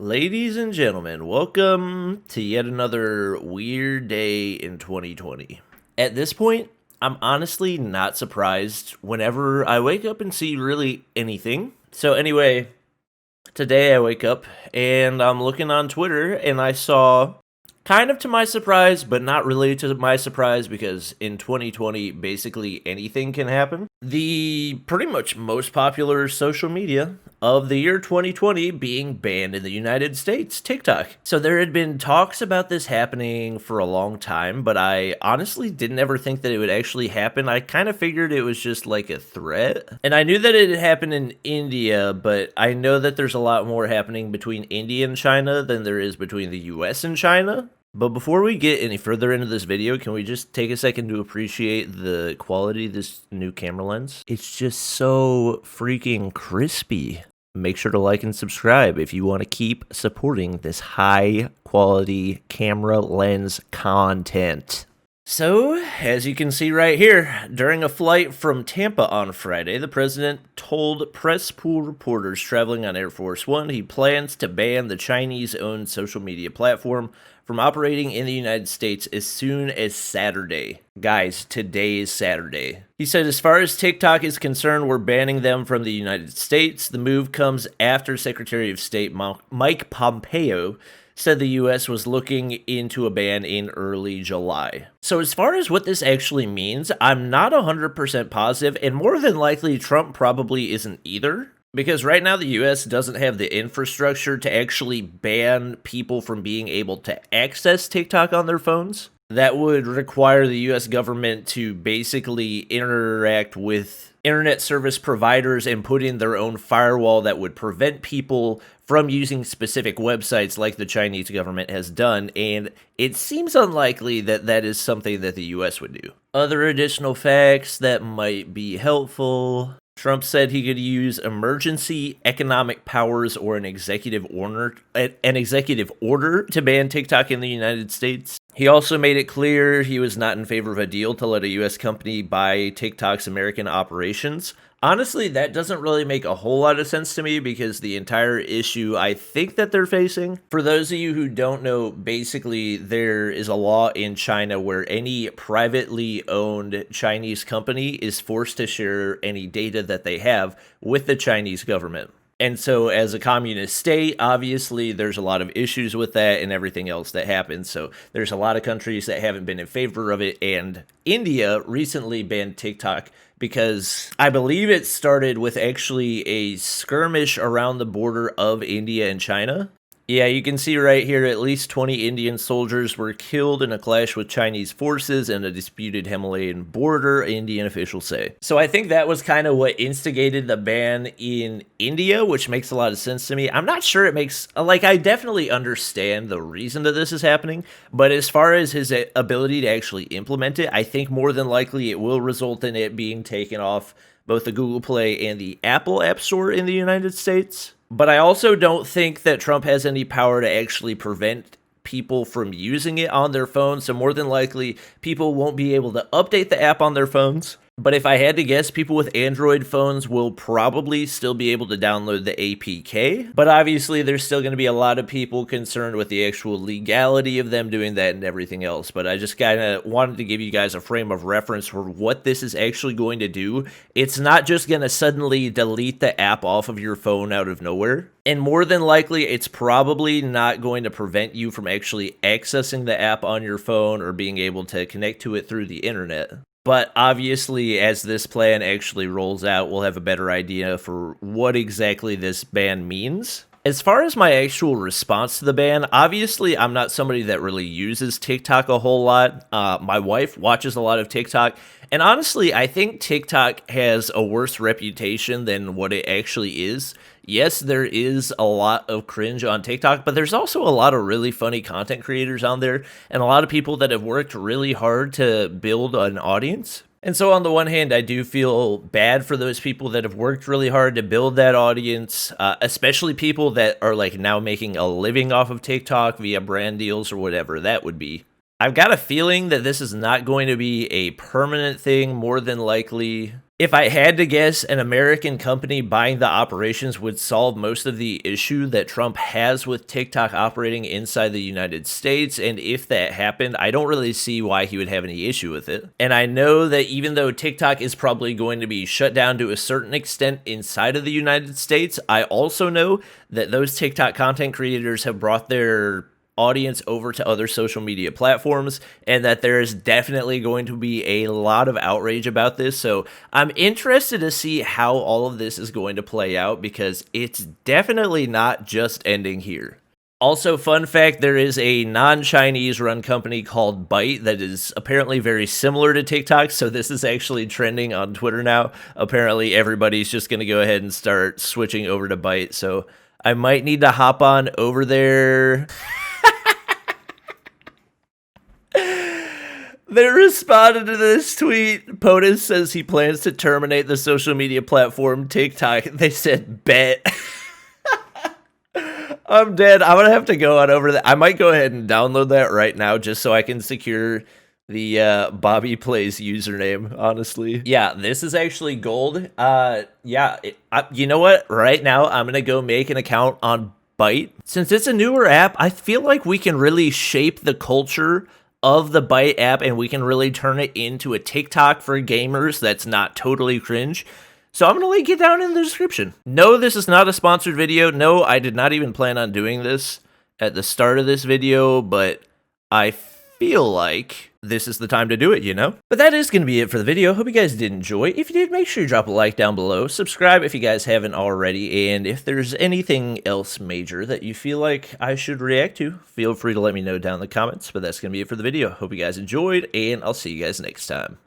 Ladies and gentlemen, welcome to yet another weird day in 2020. At this point, I'm honestly not surprised whenever I wake up and see really anything. So, anyway, today I wake up and I'm looking on Twitter and I saw, kind of to my surprise, but not really to my surprise because in 2020, basically anything can happen. The pretty much most popular social media of the year 2020 being banned in the United States, TikTok. So there had been talks about this happening for a long time, but I honestly didn't ever think that it would actually happen. I kind of figured it was just like a threat. And I knew that it had happened in India, but I know that there's a lot more happening between India and China than there is between the US and China. But before we get any further into this video, can we just take a second to appreciate the quality of this new camera lens? It's just so freaking crispy. Make sure to like and subscribe if you want to keep supporting this high quality camera lens content. So, as you can see right here, during a flight from Tampa on Friday, the president told press pool reporters traveling on Air Force One he plans to ban the Chinese-owned social media platform from operating in the United States as soon as Saturday. Guys, today is Saturday. He said, as far as TikTok is concerned, we're banning them from the United States. The move comes after Secretary of State Mike Pompeo said the U.S. was looking into a ban in early July. So as far as what this actually means, I'm not 100% positive, and more than likely Trump probably isn't either. Because right now the US doesn't have the infrastructure to actually ban people from being able to access TikTok on their phones. That would require the US government to basically interact with internet service providers and put in their own firewall that would prevent people from using specific websites like the Chinese government has done, and it seems unlikely that that is something that the US would do. Other additional facts that might be helpful: Trump said he could use emergency economic powers or an executive order to ban TikTok in the United States. He also made it clear he was not in favor of a deal to let a U.S. company buy TikTok's American operations. Honestly, that doesn't really make a whole lot of sense to me because the entire issue I think that they're facing, for those of you who don't know, basically there is a law in China where any privately owned Chinese company is forced to share any data that they have with the Chinese government. And so as a communist state, obviously there's a lot of issues with that and everything else that happens. So there's a lot of countries that haven't been in favor of it. And India recently banned TikTok because I believe it started with actually a skirmish around the border of India and China. Yeah, you can see right here at least 20 Indian soldiers were killed in a clash with Chinese forces in a disputed Himalayan border, Indian officials say. So I think that was kind of what instigated the ban in India, which makes a lot of sense to me. I'm not sure it makes, I definitely understand the reason that this is happening, but as far as his ability to actually implement it, I think more than likely it will result in it being taken off both the Google Play and the Apple App Store in the United States. But I also don't think that Trump has any power to actually prevent people from using it on their phones, so more than likely people won't be able to update the app on their phones. But if I had to guess, people with Android phones will probably still be able to download the APK. But obviously, there's still going to be a lot of people concerned with the actual legality of them doing that and everything else. But I just kind of wanted to give you guys a frame of reference for what this is actually going to do. It's not just going to suddenly delete the app off of your phone out of nowhere. And more than likely, it's probably not going to prevent you from actually accessing the app on your phone or being able to connect to it through the internet. But obviously, as this plan actually rolls out, we'll have a better idea for what exactly this ban means. As far as my actual response to the ban, obviously, I'm not somebody that really uses TikTok a whole lot. My wife watches a lot of TikTok, and honestly, I think TikTok has a worse reputation than what it actually is. Yes, there is a lot of cringe on TikTok, but there's also a lot of really funny content creators on there, and a lot of people that have worked really hard to build an audience. And so on the one hand, I do feel bad for those people that have worked really hard to build that audience, especially people that are now making a living off of TikTok via brand deals or whatever that would be. I've got a feeling that this is not going to be a permanent thing. More than likely, If I had to guess, an American company buying the operations would solve most of the issue that Trump has with TikTok operating inside the United States. And if that happened, I don't really see why he would have any issue with it. And I know that even though TikTok is probably going to be shut down to a certain extent inside of the United States, I also know that those TikTok content creators have brought their audience over to other social media platforms, and that there is definitely going to be a lot of outrage about this. So I'm interested to see how all of this is going to play out, because it's definitely not just ending here. Also, fun fact, there is a non-Chinese run company called Byte that is apparently very similar to TikTok, so this is actually trending on Twitter now. Apparently everybody's just going to go ahead and start switching over to Byte, so I might need to hop on over there. They responded to this tweet. POTUS says he plans to terminate the social media platform TikTok. They said, bet. I'm dead. I'm going to have to go on over that. I might go ahead and download that right now just so I can secure the Bobby Plays username, honestly. Yeah, this is actually gold. You know what? Right now, I'm going to go make an account on Byte. Since it's a newer app, I feel like we can really shape the culture of the Byte app, and we can really turn it into a TikTok for gamers that's not totally cringe. So I'm going to link it down in the description. No, this is not a sponsored video. No, I did not even plan on doing this at the start of this video, but I feel like this is the time to do it, you know? But that is going to be it for the video. Hope you guys did enjoy. If you did, make sure you drop a like down below. Subscribe if you guys haven't already. And if there's anything else major that you feel like I should react to, feel free to let me know down in the comments. But that's going to be it for the video. Hope you guys enjoyed, and I'll see you guys next time.